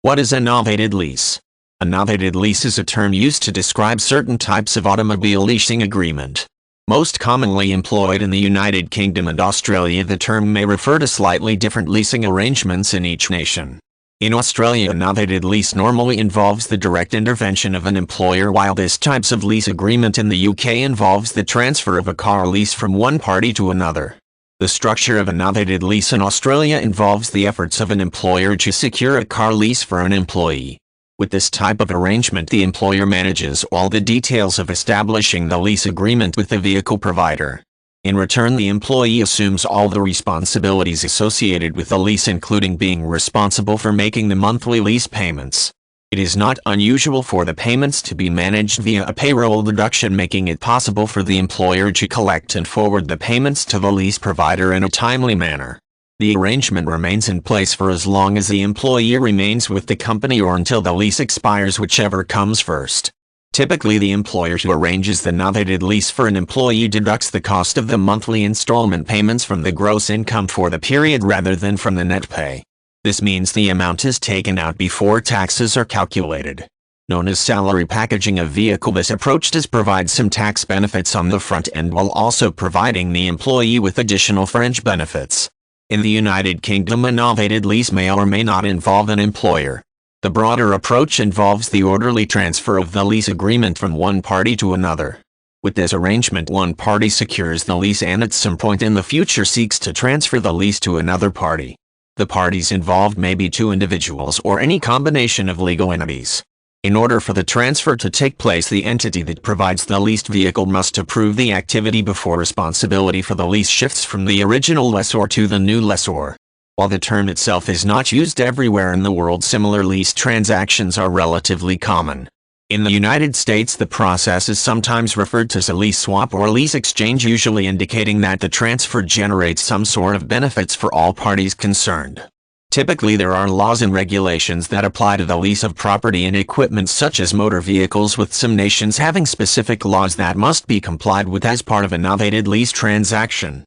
What is a novated lease? A novated lease is a term used to describe certain types of automobile leasing agreement. Most commonly employed in the United Kingdom and Australia, the term may refer to slightly different leasing arrangements in each nation. In Australia, a novated lease normally involves the direct intervention of an employer, while this type of lease agreement in the UK involves the transfer of a car lease from one party to another. The structure of a novated lease in Australia involves the efforts of an employer to secure a car lease for an employee. With this type of arrangement, the employer manages all the details of establishing the lease agreement with the vehicle provider. In return, the employee assumes all the responsibilities associated with the lease, including being responsible for making the monthly lease payments. It is not unusual for the payments to be managed via a payroll deduction, making it possible for the employer to collect and forward the payments to the lease provider in a timely manner. The arrangement remains in place for as long as the employee remains with the company or until the lease expires, whichever comes first. Typically, the employer who arranges the novated lease for an employee deducts the cost of the monthly installment payments from the gross income for the period rather than from the net pay. This means the amount is taken out before taxes are calculated. Known as salary packaging of vehicle, this approach does provide some tax benefits on the front end while also providing the employee with additional fringe benefits. In the United Kingdom, a novated lease may or may not involve an employer. The broader approach involves the orderly transfer of the lease agreement from one party to another. With this arrangement, one party secures the lease and at some point in the future seeks to transfer the lease to another party. The parties involved may be two individuals or any combination of legal entities. In order for the transfer to take place, the entity that provides the leased vehicle must approve the activity before responsibility for the lease shifts from the original lessor to the new lessor. While the term itself is not used everywhere in the world, similar lease transactions are relatively common. In the United States, the process is sometimes referred to as a lease swap or lease exchange, usually indicating that the transfer generates some sort of benefits for all parties concerned. Typically, there are laws and regulations that apply to the lease of property and equipment such as motor vehicles, with some nations having specific laws that must be complied with as part of a novated lease transaction.